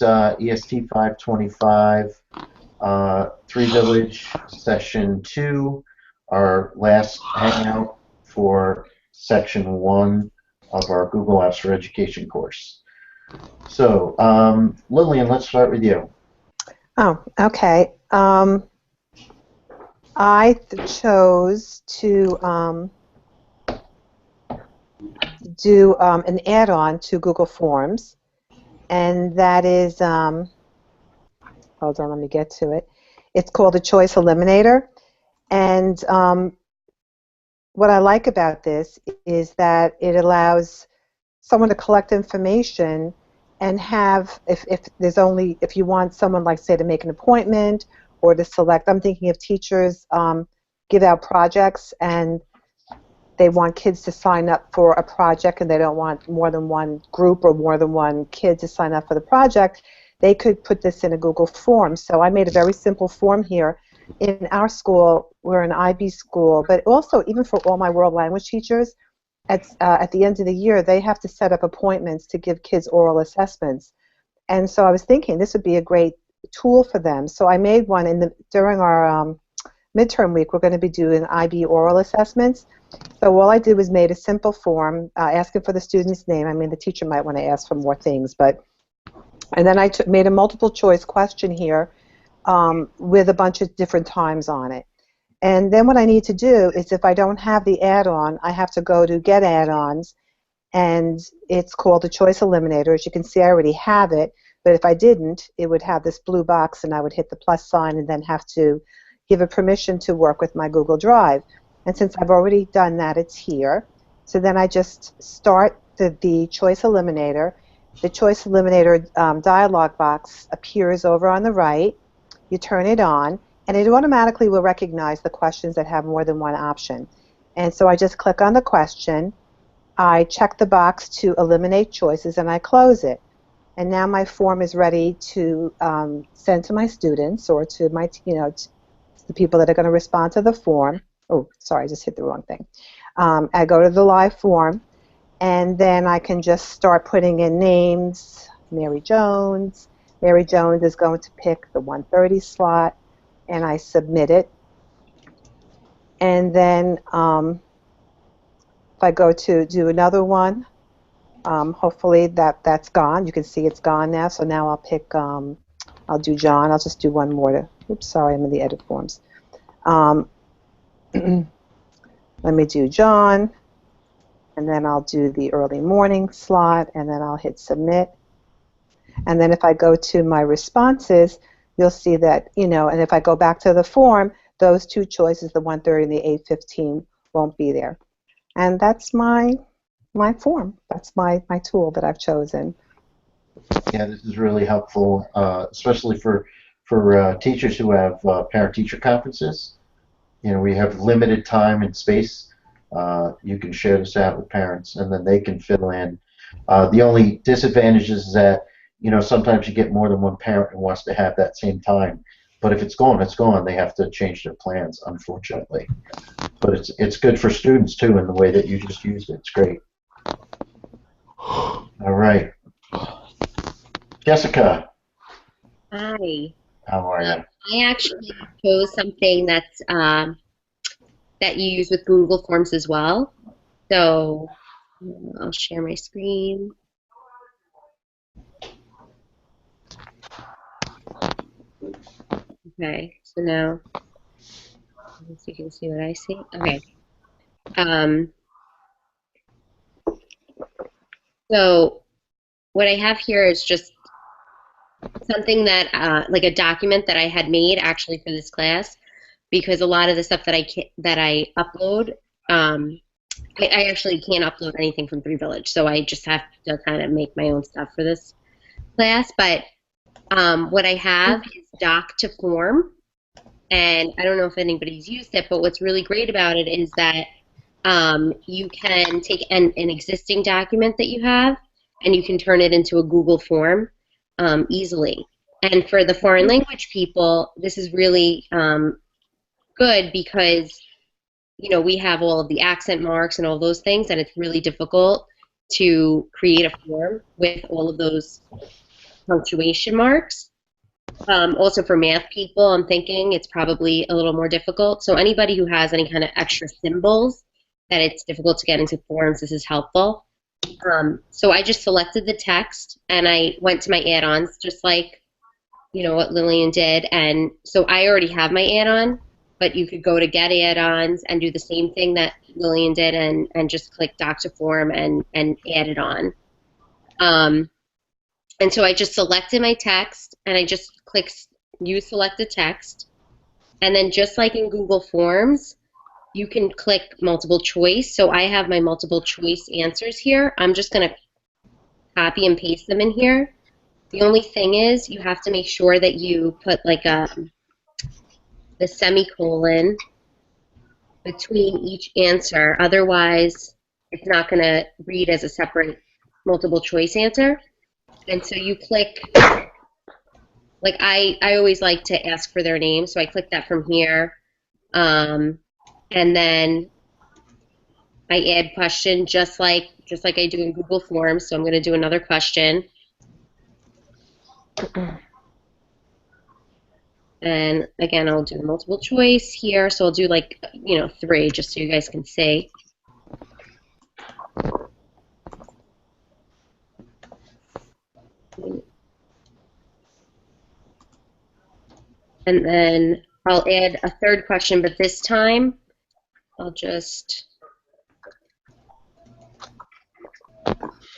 EST 525, 3 Village, Session 2, our last Hangout for Section 1 of our Google Apps for Education course. So, Lillian, let's start with you. Oh, okay. I chose to do an add-on to Google Forms, and that is, hold on, let me get to it. It's called a Choice Eliminator, and what I like about this is that it allows someone to collect information and have, if you want someone, like, say, to make an appointment or to select, I'm thinking of teachers give out projects and they want kids to sign up for a project and they don't want more than one group or more than one kid to sign up for the project, they could put this in a Google form. So I made a very simple form here. In our school, we're an IB school, but also even for all my world language teachers, at the end of the year, they have to set up appointments to give kids oral assessments. And so I was thinking this would be a great tool for them. So I made one during our midterm week. We're going to be doing IB oral assessments. So all I did was made a simple form asking for the student's name. I mean, the teacher might want to ask for more things, and then I made a multiple choice question here with a bunch of different times on it. And then what I need to do is, if I don't have the add-on, I have to go to Get Add-ons, and it's called the Choice Eliminator. As you can see, I already have it, but if I didn't, it would have this blue box, and I would hit the plus sign and then have to give it permission to work with my Google Drive. And since I've already done that, it's here. So then I just start the Choice Eliminator. The Choice Eliminator dialog box appears over on the right. You turn it on, and it automatically will recognize the questions that have more than one option. And so I just click on the question, I check the box to eliminate choices, and I close it. And now my form is ready to send to my students or to my, to the people that are going to respond to the form. Oh, sorry, I just hit the wrong thing. I go to the live form, and then I can just start putting in names. Mary Jones. Mary Jones is going to pick the 1:30 slot, and I submit it. And then if I go to do another one, hopefully that's gone. You can see it's gone now. So now I'll pick, I'll do John. I'll just do one more. Oops, sorry, I'm in the edit forms. Let me do John, and then I'll do the early morning slot, and then I'll hit submit. And then if I go to my responses, you'll see that, and if I go back to the form, those two choices, the 1:30 and the 8:15, won't be there. And that's my form. That's my tool that I've chosen. Yeah, this is really helpful, especially for teachers who have parent-teacher conferences. We have limited time and space. You can share this out with parents, and then they can fill in. The only disadvantage is that sometimes you get more than one parent who wants to have that same time. But if it's gone, it's gone. They have to change their plans, unfortunately. But it's good for students too, in the way that you just used it. It's great. All right, Jessica. Hi. How are you? I actually chose something that's that you use with Google Forms as well. So I'll share my screen. Okay, so now you can see what I see. Okay. So what I have here is just something that, like a document that I had made actually for this class, because a lot of the stuff that I upload, I actually can't upload anything from 3 Village, so I just have to kind of make my own stuff for this class. But what I have is Doc to Form, and I don't know if anybody's used it, but what's really great about it is that you can take an existing document that you have, and you can turn it into a Google form easily. And for the foreign language people, this is really good because we have all of the accent marks and all those things, and it's really difficult to create a form with all of those punctuation marks. Also for math people, I'm thinking it's probably a little more difficult. So anybody who has any kind of extra symbols that it's difficult to get into forms, this is helpful. So I just selected the text and I went to my add-ons, just like, you know, what Lillian did. And so I already have my add-on, but you could go to get add-ons and do the same thing that Lillian did and just click doc to form and add it on. And so I just selected my text and I just click use selected text. And then just like in Google Forms, you can click multiple choice. So I have my multiple choice answers here. I'm just going to copy and paste them in here. The only thing is you have to make sure that you put like the semicolon between each answer. Otherwise, it's not going to read as a separate multiple choice answer. And so you click, like I always like to ask for their name, so I click that from here. And then I add question just like I do in Google Forms. So I'm going to do another question. And again, I'll do multiple choice here. So I'll do like, you know, 3 just so you guys can see. And then I'll add a third question, but this time I'll just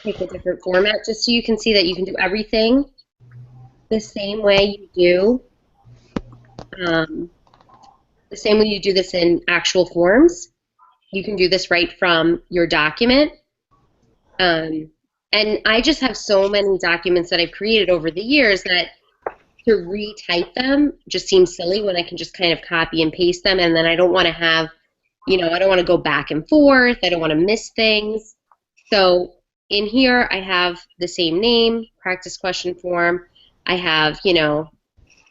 pick a different format just so you can see that you can do everything the same way you do the same way you do this in actual forms. You can do this right from your document. And I just have so many documents that I've created over the years that to retype them just seems silly when I can just kind of copy and paste them, and then I don't want to have, you know, I don't want to go back and forth. I don't want to miss things. So in here, I have the same name, practice question form. I have, you know,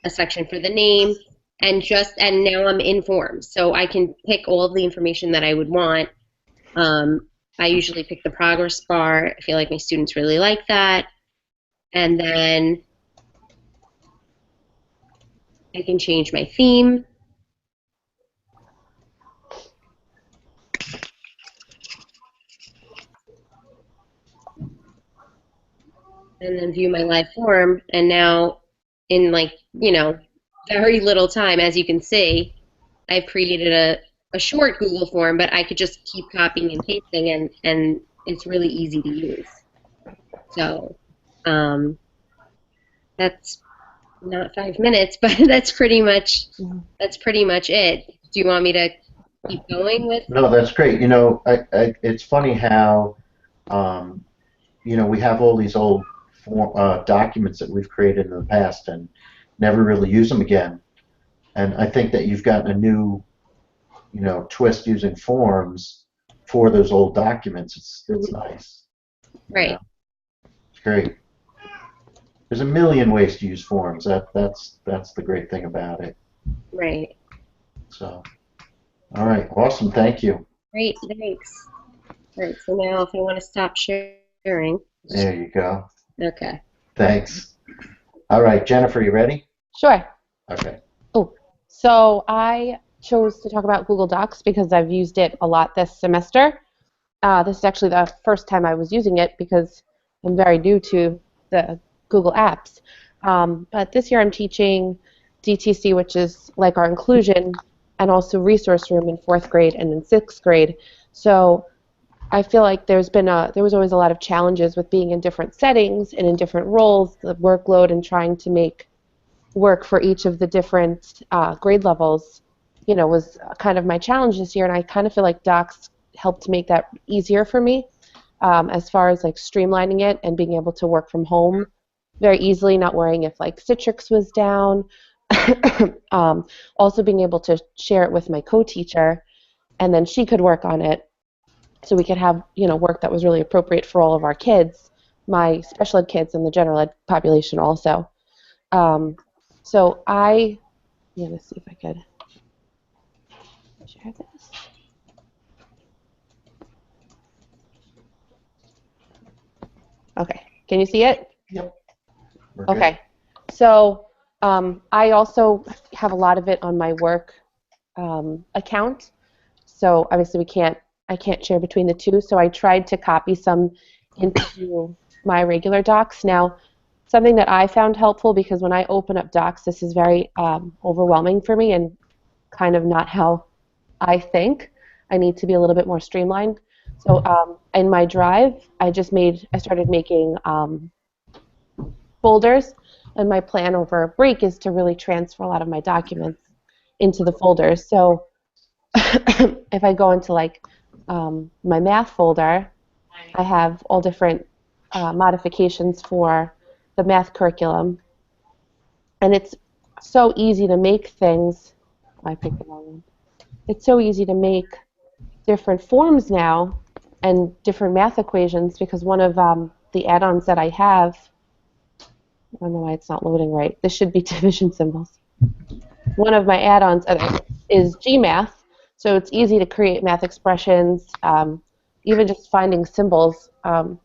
a section for the name, and now I'm in forms. So I can pick all of the information that I would want. I usually pick the progress bar. I feel like my students really like that. And then I can change my theme. And then view my live form. And now in like, you know, very little time, as you can see, I've created a short Google form, but I could just keep copying and pasting, and it's really easy to use. So that's not 5 minutes, but that's pretty much it. Do you want me to keep going with? No, that's great. You know, it's funny how, you know, we have all these old documents that we've created in the past and never really use them again. And I think that you've gotten a new, you know, twist using forms for those old documents. It's nice. Right. You know? It's great. There's a million ways to use forms. That's the great thing about it. Right. So, all right, awesome. Thank you. Great. Thanks. All right. So now, if I want to stop sharing. There you go. Okay. Thanks. All right, Jennifer, you ready? Sure. Okay. Oh, so I chose to talk about Google Docs because I've used it a lot this semester. This is actually the first time I was using it because I'm very new to the Google apps. But this year I'm teaching DTC, which is like our inclusion, and also resource room in 4th grade and in 6th grade. So I feel like there was always a lot of challenges with being in different settings and in different roles, the workload, and trying to make work for each of the different grade levels, you know, was kind of my challenge this year, and I kind of feel like Docs helped make that easier for me as far as like streamlining it and being able to work from home very easily, not worrying if like Citrix was down. Also being able to share it with my co-teacher, and then she could work on it, so we could have, you know, work that was really appropriate for all of our kids, my special ed kids and the general ed population also. So let's see if I could share this. Okay, can you see it? Yep. We're good. Okay. So I also have a lot of it on my work account. So obviously I can't share between the two. So I tried to copy some into my regular docs. Now, something that I found helpful, because when I open up docs, this is very overwhelming for me and kind of not how I think. I need to be a little bit more streamlined. So in my Drive, I started making folders, and my plan over a break is to really transfer a lot of my documents into the folders. So if I go into like my math folder, I have all different modifications for the math curriculum, and it's so easy to make things. I picked the wrong one. It's so easy to make different forms now and different math equations, because one of the add-ons that I have, I don't know why it's not loading right. This should be division symbols. One of my add-ons is GMath, so it's easy to create math expressions, even just finding symbols. I'm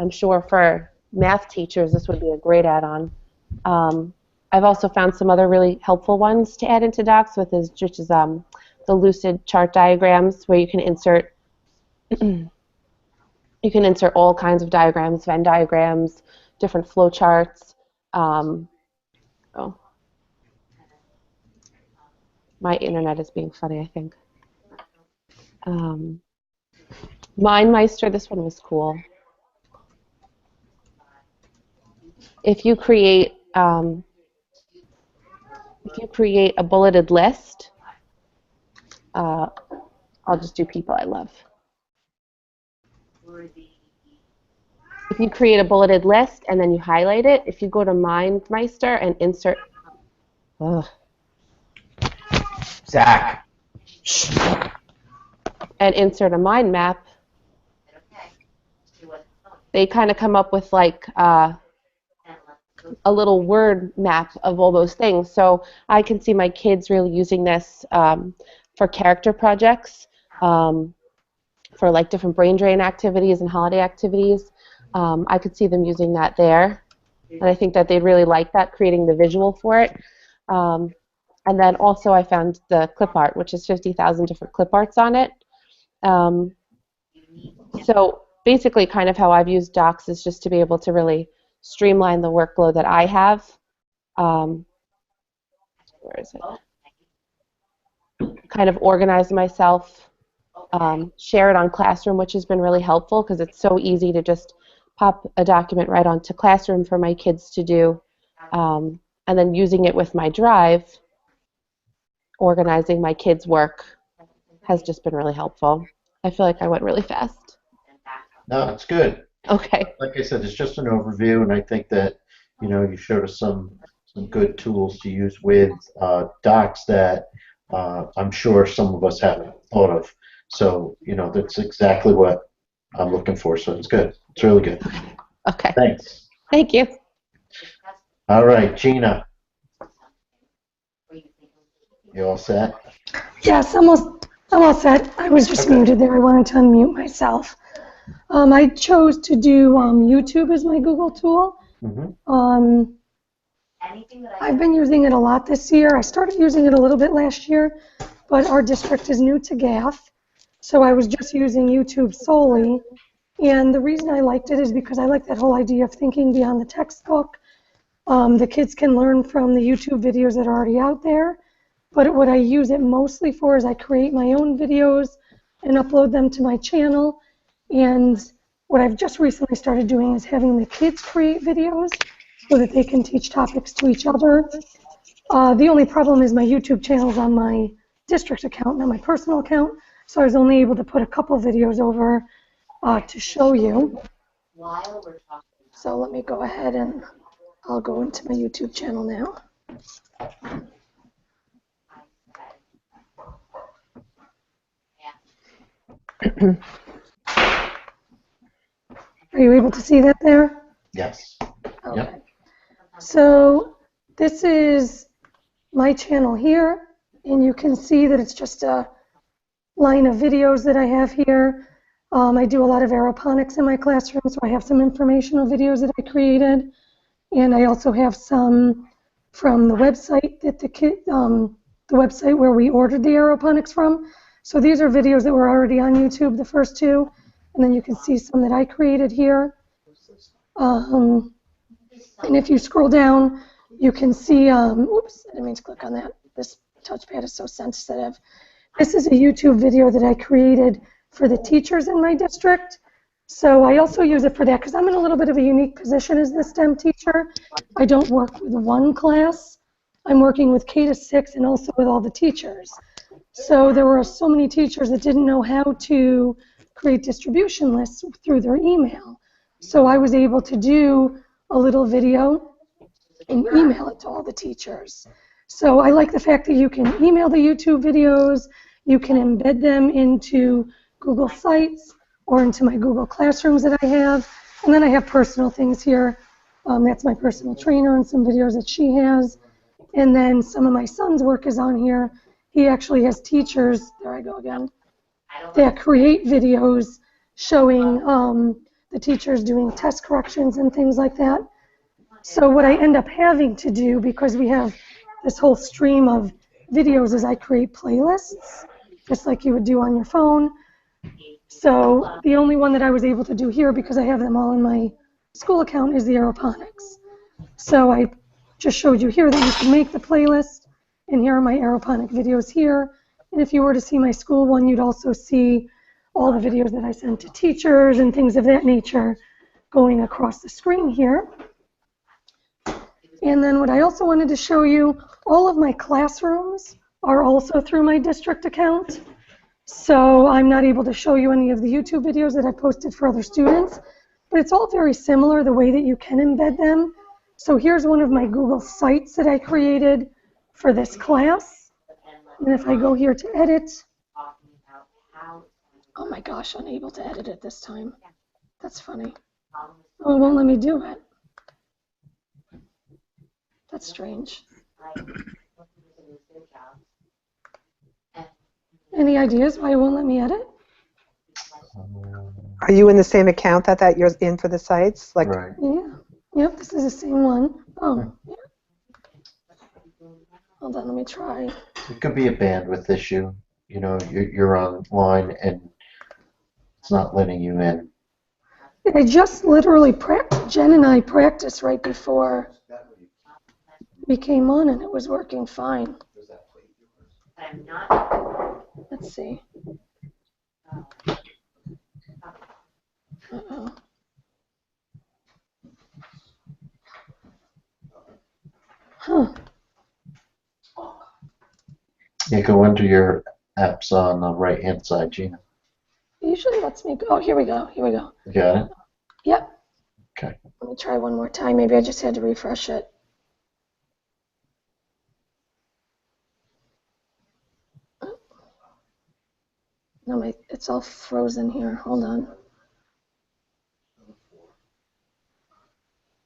sure for math teachers this would be a great add-on. I've also found some other really helpful ones to add into docs, which is the lucid chart diagrams, where you can insert all kinds of diagrams, Venn diagrams, different flow charts. Oh, my internet is being funny, I think. MindMeister, this one was cool. If you create a bulleted list, I'll just do people I love. If you create a bulleted list and then you highlight it, if you go to MindMeister and insert, Zach. and insert a mind map, they kind of come up with like a little word map of all those things. So I can see my kids really using this for character projects, for like different brain drain activities and holiday activities. I could see them using that there, and I think that they'd really like that, creating the visual for it. And then also I found the clip art, which is 50,000 different clip arts on it. So basically kind of how I've used docs is just to be able to really streamline the workload that I have. Where is it? Kind of organize myself, share it on Classroom, which has been really helpful because it's so easy to just pop a document right onto Classroom for my kids to do, and then using it with my Drive, organizing my kids' work has just been really helpful. I feel like I went really fast. No, it's good. Okay. Like I said, it's just an overview, and I think that you showed us some good tools to use with docs that I'm sure some of us haven't thought of. So that's exactly what I'm looking for. So it's good. It's really good. Okay. Thanks. Thank you. All right, Gina. You all set? Yes, I'm all set. I was just Okay. muted there. I wanted to unmute myself. I chose to do YouTube as my Google tool. Mm-hmm. I've been using it a lot this year. I started using it a little bit last year, but our district is new to GAfE, so I was just using YouTube solely. And the reason I liked it is because I like that whole idea of thinking beyond the textbook. The kids can learn from the YouTube videos that are already out there, but what I use it mostly for is I create my own videos and upload them to my channel. And what I've just recently started doing is having the kids create videos so that they can teach topics to each other. The only problem is my YouTube channel is on my district account, not my personal account, so I was only able to put a couple videos over to show you. So let me go ahead and I'll go into my YouTube channel now. Are you able to see that there? Yes. Okay. Yep. So this is my channel here, and you can see that it's just a line of videos that I have here. I do a lot of aeroponics in my classroom, so I have some informational videos that I created. And I also have some from the website that the website where we ordered the aeroponics from. So these are videos that were already on YouTube, the first two, and then you can see some that I created here. And if you scroll down, you can see, oops, I didn't mean to click on that. This touchpad is so sensitive. This is a YouTube video that I created for the teachers in my district. So I also use it for that because I'm in a little bit of a unique position as the STEM teacher. I don't work with one class. I'm working with K to 6 and also with all the teachers. So there were so many teachers that didn't know how to create distribution lists through their email. So I was able to do a little video and email it to all the teachers. So I like the fact that you can email the YouTube videos, you can embed them into Google Sites or into my Google Classrooms that I have. And then I have personal things here. That's my personal trainer and some videos that she has. And then some of my son's work is on here. He actually has teachers, there I go again, that create videos showing the teachers doing test corrections and things like that. So what I end up having to do, because we have this whole stream of videos, is I create playlists, just like you would do on your phone. So the only one that I was able to do here, because I have them all in my school account, is the aeroponics. So I just showed you here that you can make the playlist, and here are my aeroponic videos here. And if you were to see my school one, you'd also see all the videos that I sent to teachers and things of that nature going across the screen here. And then what I also wanted to show you, all of my classrooms are also through my district account. So I'm not able to show you any of the YouTube videos that I posted for other students, but it's all very similar, the way that you can embed them. So here's one of my Google Sites that I created for this class. And if I go here to edit, oh my gosh, unable to edit it this time. That's funny. Oh, it won't let me do it. That's strange. Any ideas why it won't let me edit? Are you in the same account that you're in for the sites? Like, Right. Yeah. Yep, this is the same one. Oh, yeah. Hold on, let me try. It could be a bandwidth issue. You know, you're online and it's not letting you in. I just literally Jen and I practiced right before we came on, and it was working fine. Let's see. Uh-oh. Huh. You go into your apps on the right-hand side, Gina. It usually lets me go. Oh, here we go. Here we go. You got it? Yep. Okay. Let me try one more time. Maybe I just had to refresh it. No, it's all frozen here. Hold on.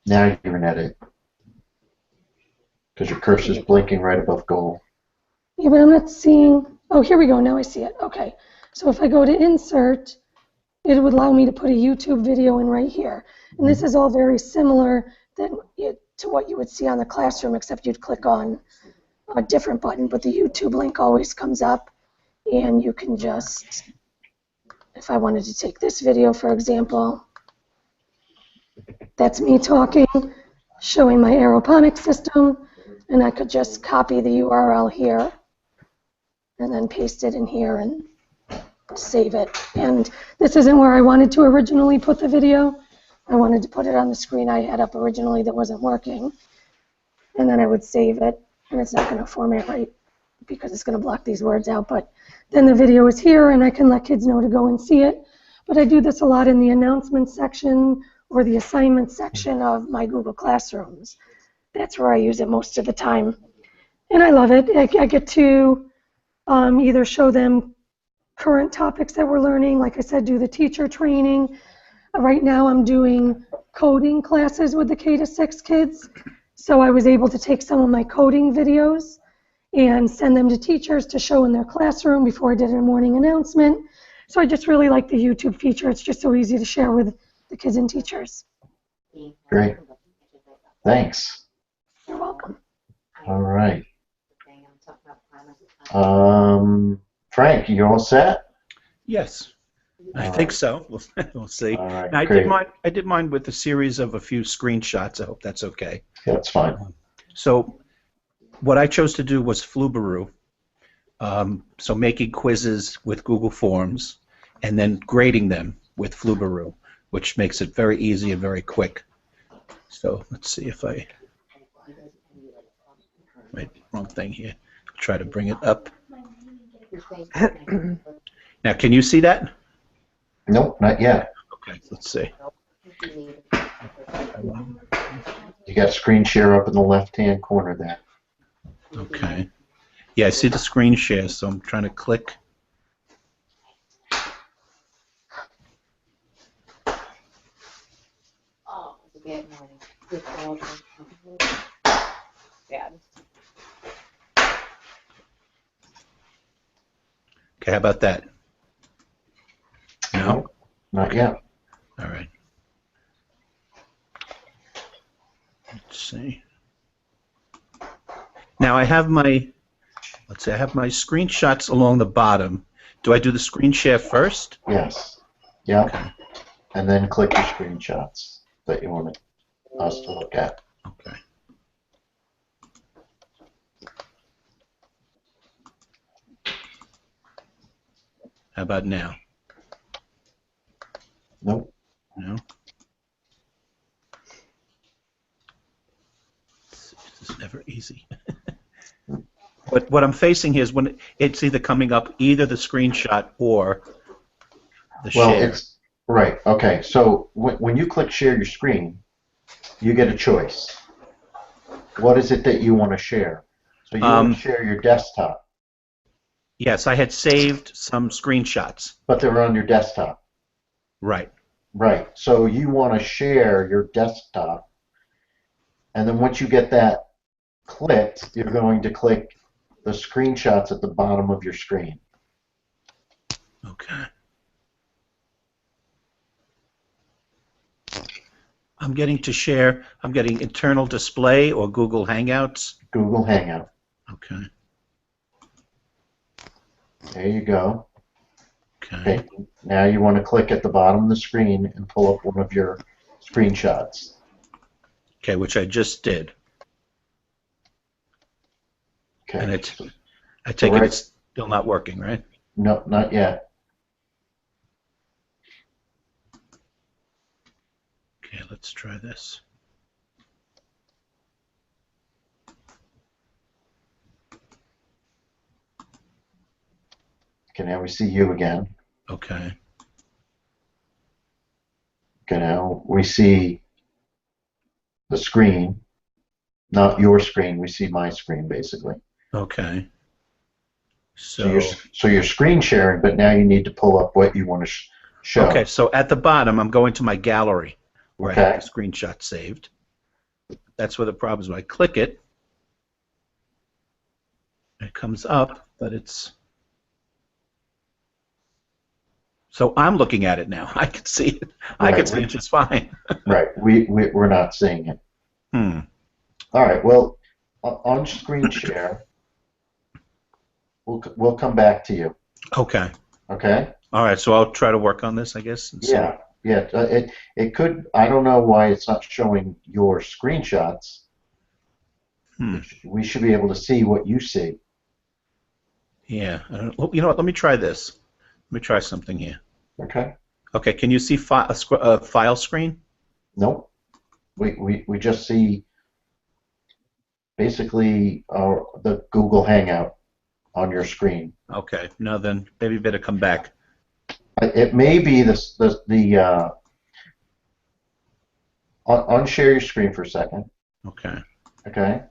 Now you're in edit. Because your cursor's blinking right above goal. Yeah, but I'm not seeing. Oh, here we go. Now I see it. Okay. So if I go to insert, it would allow me to put a YouTube video in right here. And this is all very similar to what you would see on the classroom, except you'd click on a different button, but the YouTube link always comes up, and you can just, if I wanted to take this video, for example, that's me talking, showing my aeroponic system, and I could just copy the URL here and then paste it in here and save it. And this isn't where I wanted to originally put the video. I wanted to put it on the screen I had up originally that wasn't working. And then I would save it, and it's not going to format right because it's going to block these words out. But then the video is here, and I can let kids know to go and see it. But I do this a lot in the announcements section or the assignment section of my Google Classrooms. That's where I use it most of the time. And I love it. I get to either show them current topics that we're learning, like I said, do the teacher training. Right now I'm doing coding classes with the K to 6 kids. So I was able to take some of my coding videos and send them to teachers to show in their classroom before I did a morning announcement. So I just really like the YouTube feature. It's just so easy to share with the kids and teachers. Great. Thanks. You're welcome. All right. Frank, you all set? Yes, I All think right. so. We'll see. All right, Now, great. I did mine with a series of a few screenshots. I hope that's okay. Yeah, that's fine. So what I chose to do was Flubaroo. So making quizzes with Google Forms and then grading them with Flubaroo, which makes it very easy and very quick. So let's see if I wait, wrong thing here. Try to bring it up. Now, can you see that? Nope, not yet. Okay, let's see. You got screen share up in the left-hand corner there. Okay. Yeah, I see the screen share, so I'm trying to click. Oh, it's a bad morning. It's all bad. Okay, how about that? No? Nope, not yet. All right. Let's see. Now I have my, let's see, I have my screenshots along the bottom. Do I do the screen share first? Yes. Yeah. Okay. And then click your screenshots that you want us to look at. Okay. How about now? Nope. No? This is never easy. What I'm facing here is when it's either coming up either the screenshot or the Well, share. it's right. Okay. So when you click share your screen, you get a choice. What is it that you want to share? So you want to share your desktop, Yes, I had saved some screenshots. but they're on your desktop. Right. Right. So you want to share your desktop, and then once you get that clicked, you're going to click the screenshots at the bottom of your screen. Okay. I'm getting to share. I'm getting internal display or Google Hangouts. Google Hangout. Okay. There you go. Okay. Okay. Now you want to click at the bottom of the screen and pull up one of your screenshots. Okay, which I just did. Okay. And I take it it's still not working, right? No, not yet. Okay, let's try this. Okay, now we see you again. Okay. Okay, now we see the screen, not your screen. We see my screen, basically. Okay. So So you're screen sharing, but now you need to pull up what you want to show. okay, so at the bottom, I'm going to my gallery where I Okay. have the screenshot saved. That's where the problem is. When I click it, it comes up, but it's... So I'm looking at it now. I can see it. I can Right. see it just fine. Right. We're not seeing it. All right. Well, on screen share, we'll come back to you. Okay. Okay. All right, so I'll try to work on this, I guess. And see. Yeah. Yeah. It could. I don't know why it's not showing your screenshots. We should be able to see what you see. Yeah. I don't, oh, you know what? Let me try this. Let me try something here. Okay. Okay. Can you see a file screen? Nope. We just see basically the Google Hangout on your screen. Okay. No, then maybe better come back. It may be the unshare your screen for a second. Okay. Okay.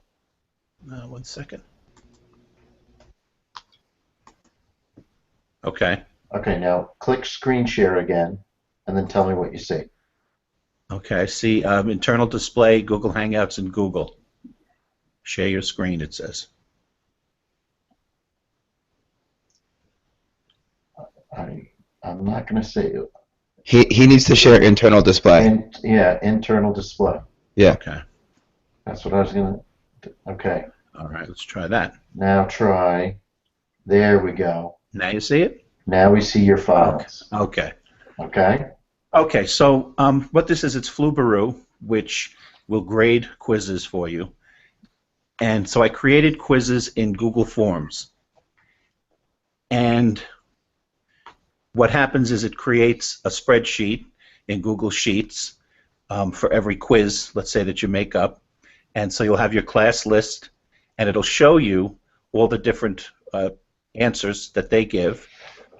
1 second. Okay. Okay. Now click screen share again, and then tell me what you see. Okay. I see internal display, Google Hangouts, and Google. Share your screen, it says. I'm not going to say. He needs to share internal display. Yeah, internal display. Yeah. Okay. That's what I was gonna. Okay. All right, let's try that. Now try. There we go. Now you see it? Now we see your files. Okay. Okay. Okay, so what this is, it's Flubaroo, which will grade quizzes for you. And so I created quizzes in Google Forms. And what happens is it creates a spreadsheet in Google Sheets for every quiz, let's say, that you make up. And so you'll have your class list, and it'll show you all the different answers that they give.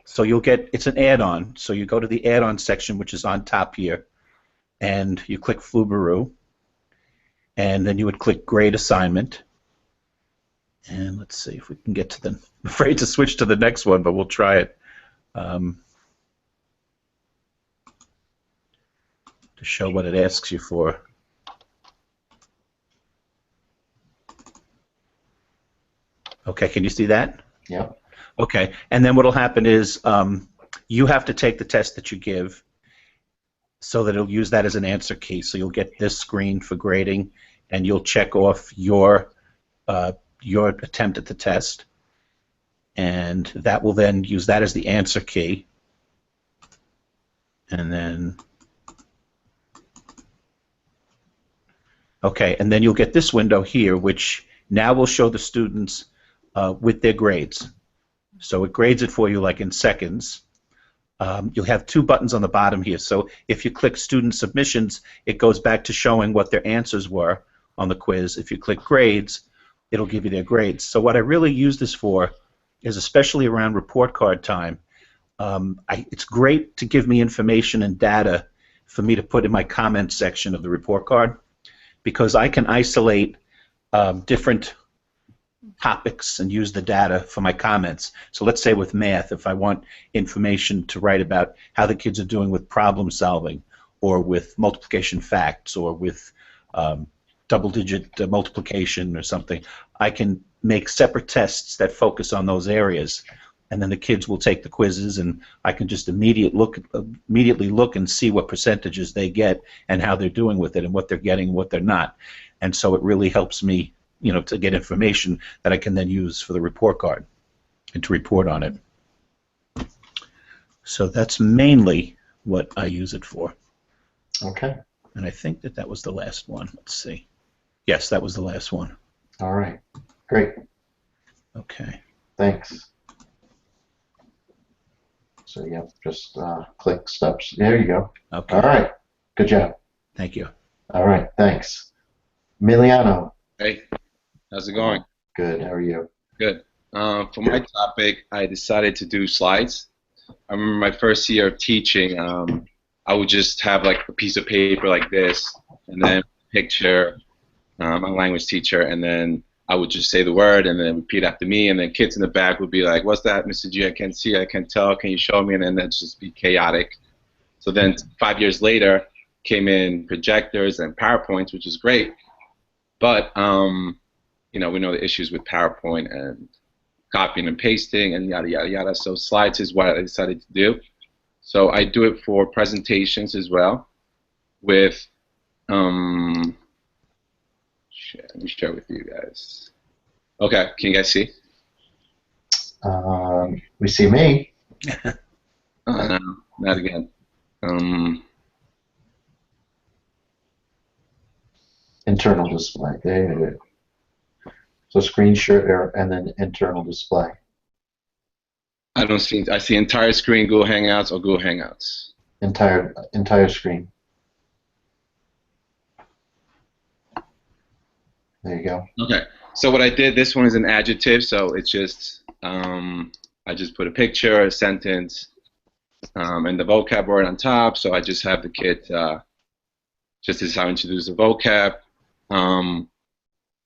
So you'll get, it's an add-on. So you go to the add-on section, which is on top here, and you click Flubaroo, and then you would click Grade Assignment. And let's see if we can get to the, I'm afraid to switch to the next one, but we'll try it. To show what it asks you for. Okay, can you see that? Yep. Okay, and then what will happen is you have to take the test that you give so that it'll use that as an answer key. So you'll get this screen for grading, and you'll check off your attempt at the test, and that will then use that as the answer key. And then, okay, and then you'll get this window here, which now will show the students with their grades. So it grades it for you like in seconds. You'll have two buttons on the bottom here. So if you click Student Submissions, it goes back to showing what their answers were on the quiz. If you click Grades, it'll give you their grades. So what I really use this for is, especially around report card time, it's great to give me information and data for me to put in my comment section of the report card, because I can isolate different topics and use the data for my comments. So let's say with math, if I want information to write about how the kids are doing with problem solving, or with multiplication facts, or with double-digit multiplication or something, I can make separate tests that focus on those areas, and then the kids will take the quizzes, and I can just immediately look and see what percentages they get and how they're doing with it and what they're getting and what they're not. And so it really helps me, you know, to get information that I can then use for the report card and to report on it. So that's mainly what I use it for. Okay. And I think that that was the last one. Let's see. Yes, that was the last one. All right. Great. Okay. Thanks. So yeah, just click steps. There you go. Okay. All right. Good job. Thank you. All right. Thanks. Emiliano. Hey, how's it going? Good. How are you? Good. For my topic, I decided to do slides. I remember my first year of teaching, I would just have like a piece of paper like this, and then a picture, my language teacher, and then I would just say the word and then repeat after me, and then kids in the back would be like, "What's that, Mr. G? I can't see, I can't tell, can you show me?" And then that'd just be chaotic. So then 5 years later came in projectors and PowerPoints, which is great, but you know, we know the issues with PowerPoint and copying and pasting and yada yada yada. So slides is what I decided to do. So I do it for presentations as well. With let me share with you guys. Okay, can you guys see? We see me. No, not again. Internal display. There you go. So screen share and then internal display. I don't see. I see entire screen Google Hangouts or Google Hangouts. Entire screen. There you go. Okay. So what I did, this one is an adjective, so it's just I just put a picture, a sentence, and the vocab word on top. So I just have the kid just as how to introduce the vocab,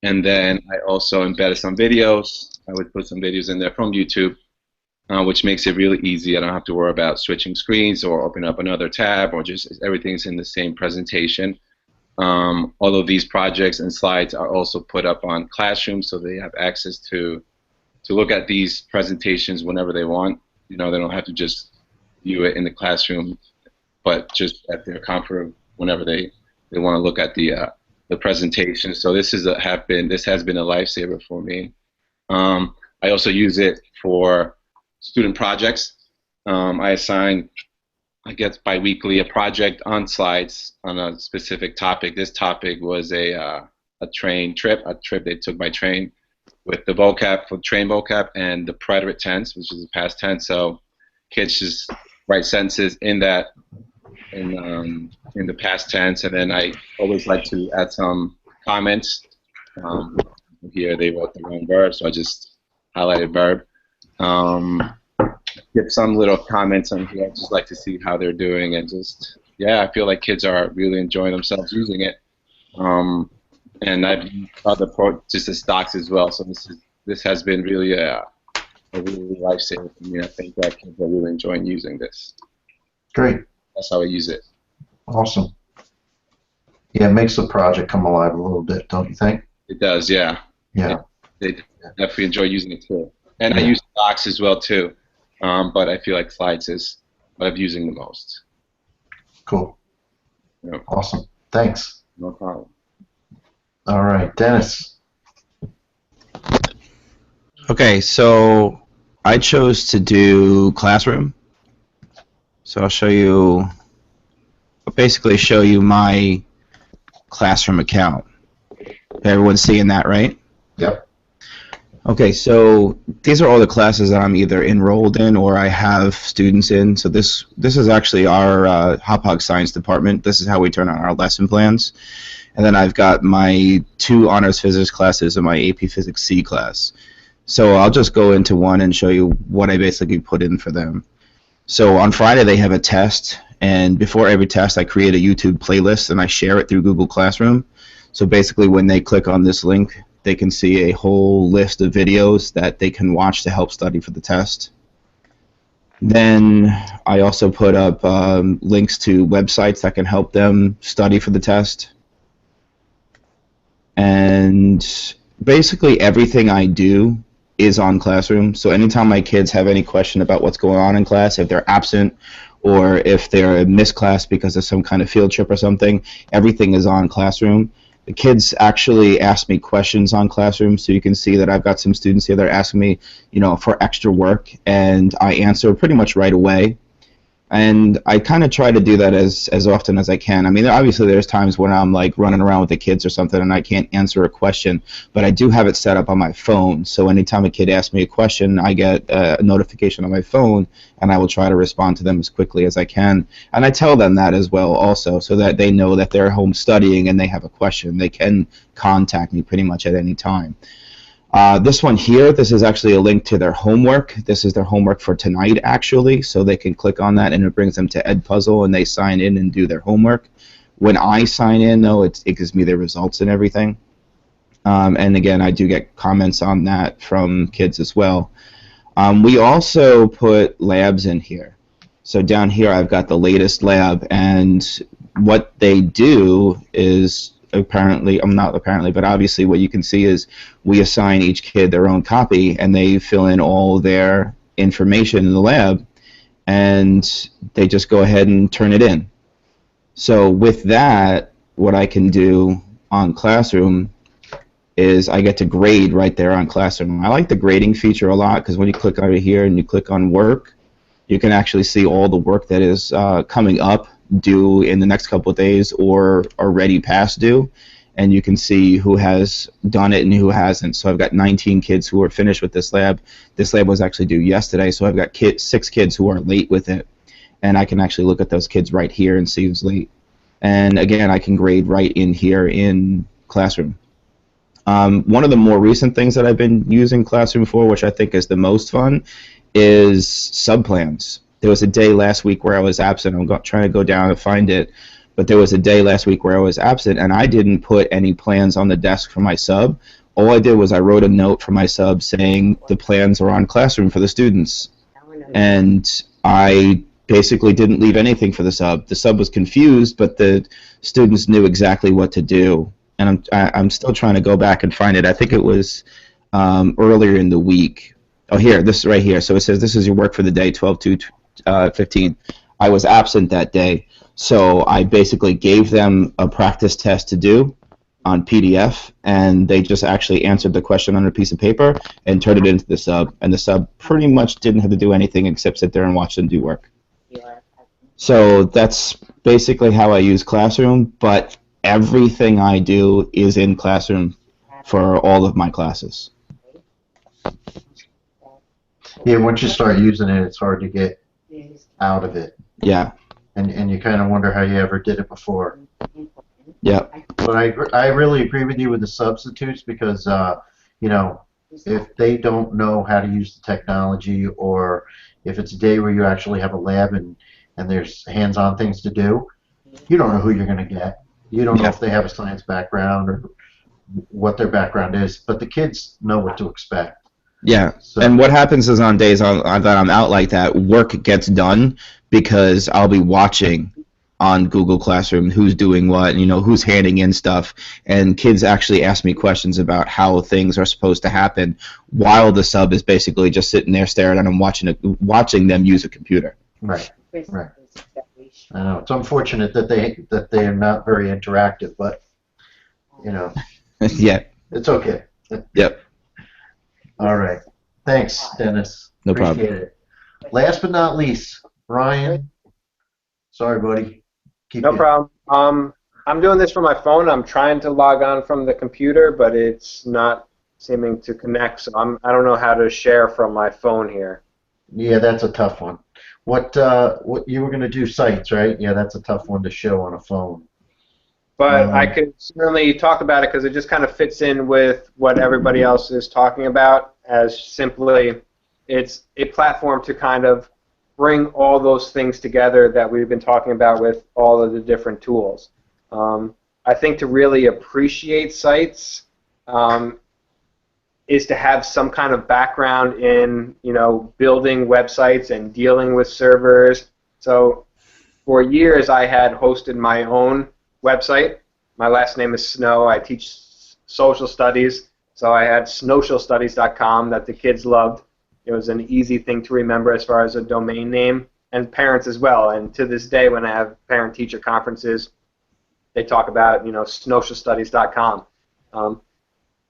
and then I also embedded some videos. I would put some videos in there from YouTube, which makes it really easy. I don't have to worry about switching screens or opening up another tab, or just everything's in the same presentation. All of these projects and slides are also put up on Classroom, so they have access to look at these presentations whenever they want. You know, they don't have to just view it in the classroom, but just at their comfort whenever they want to look at the the presentation. So this has been a lifesaver for me. I also use it for student projects. I assign, I guess, biweekly a project on slides on a specific topic. This topic was a train trip, a trip they took by train with the vocab, for train vocab, and the preterite tense, which is the past tense. So kids just write sentences in that, in the past tense, and then I always like to add some comments. Here they wrote the wrong verb, so I just highlighted verb. Get some little comments on here. I just like to see how they're doing, and just, yeah, I feel like kids are really enjoying themselves using it. And I've used other just as stocks as well. So this has been really a really lifesaver for me. I think that kids are really enjoying using this. Great. That's how I use it. Awesome. Yeah, it makes the project come alive a little bit, don't you think? It does, yeah. Yeah. They definitely enjoy using it too. And Yeah. I use stocks as well too. But I feel like slides is what I'm using the most. Cool. Yep. Awesome. Thanks. No problem. All right, Dennis. Okay, so I chose to do Classroom. So I'll show you, I'll basically show you my Classroom account. Everyone's seeing that, right? Yep. Okay, so these are all the classes that I'm either enrolled in or I have students in. So this is actually our Hop Hog Science department. This is how we turn on our lesson plans. And then I've got my 2 honors physics classes and my AP Physics C class. So I'll just go into one and show you what I basically put in for them. So on Friday they have a test, and before every test I create a YouTube playlist and I share it through Google Classroom. So basically when they click on this link, they can see a whole list of videos that they can watch to help study for the test. Then I also put up links to websites that can help them study for the test. And basically everything I do is on Classroom. So anytime my kids have any question about what's going on in class, if they're absent or if they're missed class because of some kind of field trip or something, everything is on Classroom. The kids actually ask me questions on Classroom, so you can see that I've got some students here that are asking me, you know, for extra work, and I answer pretty much right away. And I kind of try to do that as often as I can. I mean, obviously there's times when I'm like running around with the kids or something and I can't answer a question, but I do have it set up on my phone. So anytime a kid asks me a question, I get a notification on my phone, and I will try to respond to them as quickly as I can. And I tell them that as well also, so that they know that they're home studying and they have a question. They can contact me pretty much at any time. This one here, this is actually a link to their homework. This is their homework for tonight, actually, so they can click on that and it brings them to Edpuzzle and they sign in and do their homework. When I sign in, though, it gives me their results and everything. And again, I do get comments on that from kids as well. We also put labs in here. So down here I've got the latest lab, and what they do is apparently, not apparently, but obviously what you can see is we assign each kid their own copy and they fill in all their information in the lab and they just go ahead and turn it in. So with that, what I can do on Classroom is I get to grade right there on Classroom. I like the grading feature a lot because when you click over here and you click on work, you can actually see all the work that is coming up, due in the next couple of days, or already past due, and you can see who has done it and who hasn't. So I've got 19 kids who are finished with this lab. This lab was actually due yesterday, so I've got 6 kids who are late with it, and I can actually look at those kids right here and see who's late. And again, I can grade right in here in Classroom. One of the more recent things that I've been using Classroom for, which I think is the most fun, is subplans. There was a day last week where I was absent. I'm trying to go down and find it, but there was a day last week where I was absent, and I didn't put any plans on the desk for my sub. All I did was I wrote a note for my sub saying the plans are on Classroom for the students, and I basically didn't leave anything for the sub. The sub was confused, but the students knew exactly what to do, and I'm still trying to go back and find it. I think it was earlier in the week. Oh, here, this is right here. So it says this is your work for the day, 12/2/15. I was absent that day, so I basically gave them a practice test to do, on PDF, and they just actually answered the question on a piece of paper and turned it into the sub, and the sub pretty much didn't have to do anything except sit there and watch them do work. So that's basically how I use Classroom, but everything I do is in Classroom for all of my classes. Yeah, once you start using it, it's hard to get out of it. Yeah. And you kind of wonder how you ever did it before. Yeah. But I really agree with you with the substitutes because, you know, if they don't know how to use the technology, or if it's a day where you actually have a lab and there's hands-on things to do, you don't know who you're going to get. You don't know if they have a science background or what their background is, but the kids know what to expect. Yeah, So, and what happens is on days that I'm out like that, work gets done because I'll be watching on Google Classroom who's doing what, you know, who's handing in stuff, and kids actually ask me questions about how things are supposed to happen while the sub is basically just sitting there staring at them, watching them use a computer. right, right. I know it's unfortunate that they are not very interactive, but you know, Yeah. it's okay. Yep. All right. Thanks, Dennis. No Appreciate problem. it. Last but not least, Ryan. Sorry, buddy. No problem. I'm doing this from my phone. I'm trying to log on from the computer, but it's not seeming to connect. So I don't know how to share from my phone here. Yeah, that's a tough one. What you were gonna do sites, right? Yeah, that's a tough one to show on a phone. But I could certainly talk about it because it just kind of fits in with what everybody else is talking about, as simply it's a platform to kind of bring all those things together that we've been talking about with all of the different tools. I think to really appreciate sites is to have some kind of background in, you know, building websites and dealing with servers. So for years I had hosted my own website. My last name is Snow. I teach social studies, so I had snowsocialstudies.com that the kids loved. It was an easy thing to remember as far as a domain name, and parents as well. And to this day, when I have parent-teacher conferences, they talk about, you know, snowsocialstudies.com.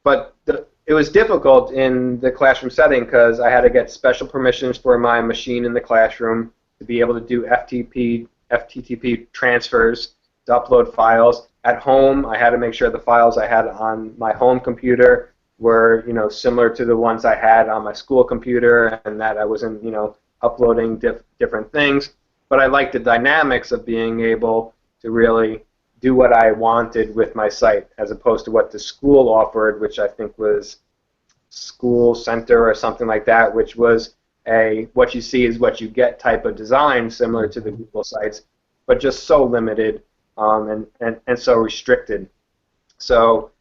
But it was difficult in the classroom setting because I had to get special permissions for my machine in the classroom to be able to do FTP transfers to upload files. At home, I had to make sure the files I had on my home computer were, you know, similar to the ones I had on my school computer, and that I wasn't, you know, uploading different things. But I liked the dynamics of being able to really do what I wanted with my site, as opposed to what the school offered, which I think was School Center or something like that, which was a what you see is what you get type of design, similar to the Google sites, but just so limited and so restricted. So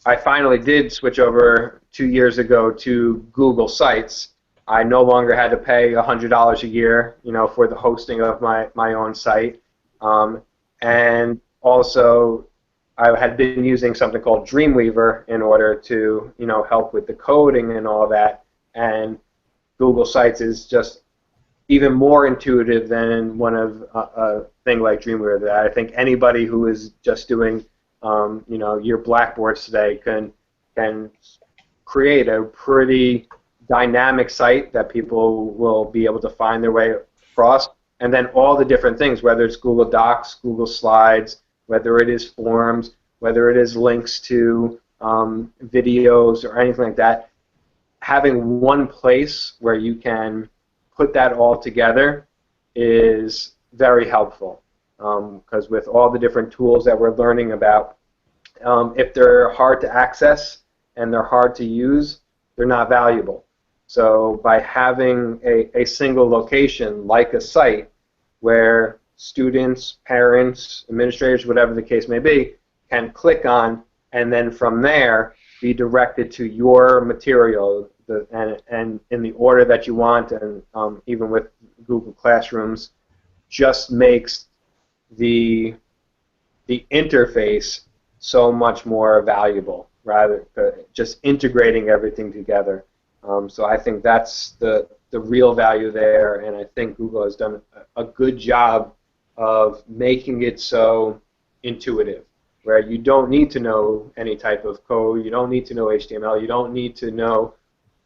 I finally did switch over 2 years ago to Google Sites. I no longer had to pay $100 a year, you know, for the hosting of my own site, and also I had been using something called Dreamweaver in order to, you know, help with the coding and all that. And Google Sites is just even more intuitive than one of a thing like Dreamweaver that I think anybody who is just doing, you know, your Blackboards today can create a pretty dynamic site that people will be able to find their way across. And then all the different things, whether it's Google Docs, Google Slides, whether it is forms, whether it is links to videos or anything like that, having one place where you can put that all together is very helpful, because with all the different tools that we're learning about, if they're hard to access and they're hard to use, they're not valuable. So by having a single location like a site where students, parents, administrators, whatever the case may be, can click on, and then from there be directed to your material and in the order that you want, and even with Google Classrooms, just makes the interface so much more valuable, rather just integrating everything together. So I think that's the real value there, and I think Google has done a good job of making it so intuitive. where you don't need to know any type of code, you don't need to know HTML, you don't need to know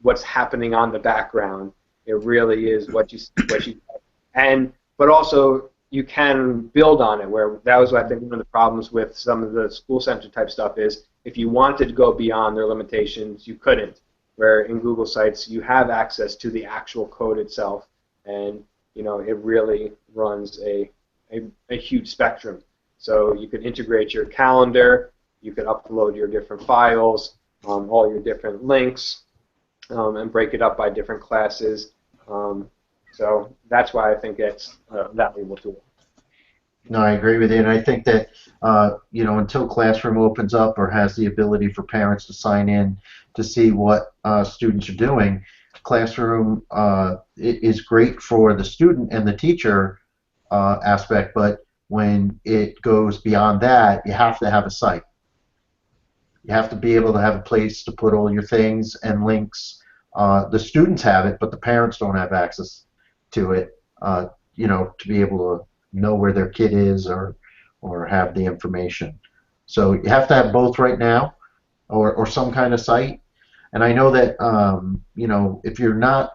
what's happening on the background. It really is what you and but also you can build on it. Where that was, I think, one of the problems with some of the school center type stuff is if you wanted to go beyond their limitations, you couldn't. Where in Google Sites you have access to the actual code itself, and it really runs a huge spectrum. So you could integrate your calendar, you could upload your different files, all your different links, and break it up by different classes. So that's why I think it's a valuable tool. No, I agree with you, and I think that until Classroom opens up or has the ability for parents to sign in to see what students are doing, Classroom is great for the student and the teacher aspect, but when it goes beyond that, you have to have a site. You have to be able to have a place to put all your things and links. The students have it, but the parents don't have access to it. To be able to know where their kid is or have the information. So you have to have both right now, or some kind of site. And I know that if you're not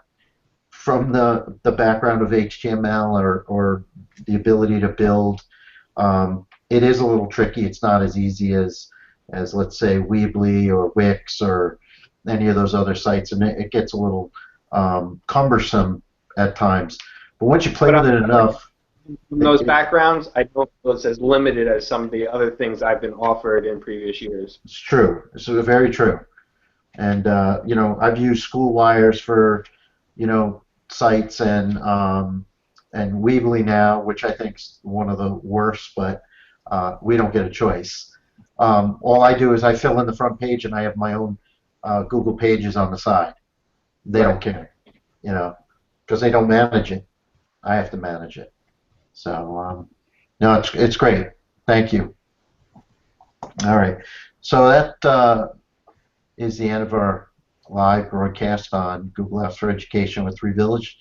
from the background of HTML or the ability to build, it is a little tricky. It's not as easy as let's say Weebly or Wix or any of those other sites, and it gets a little cumbersome at times. But once you play with it enough, from those backgrounds, I don't feel it's as limited as some of the other things I've been offered in previous years. it's true. It's very true. And I've used School Wires for sites and Weebly now, which I think is one of the worst, but we don't get a choice. All I do is I fill in the front page and I have my own Google Pages on the side. They don't care, because they don't manage it. I have to manage it. So no, it's great. Thank you. All right. So that is the end of our live broadcast on Google Apps for Education with 3Village.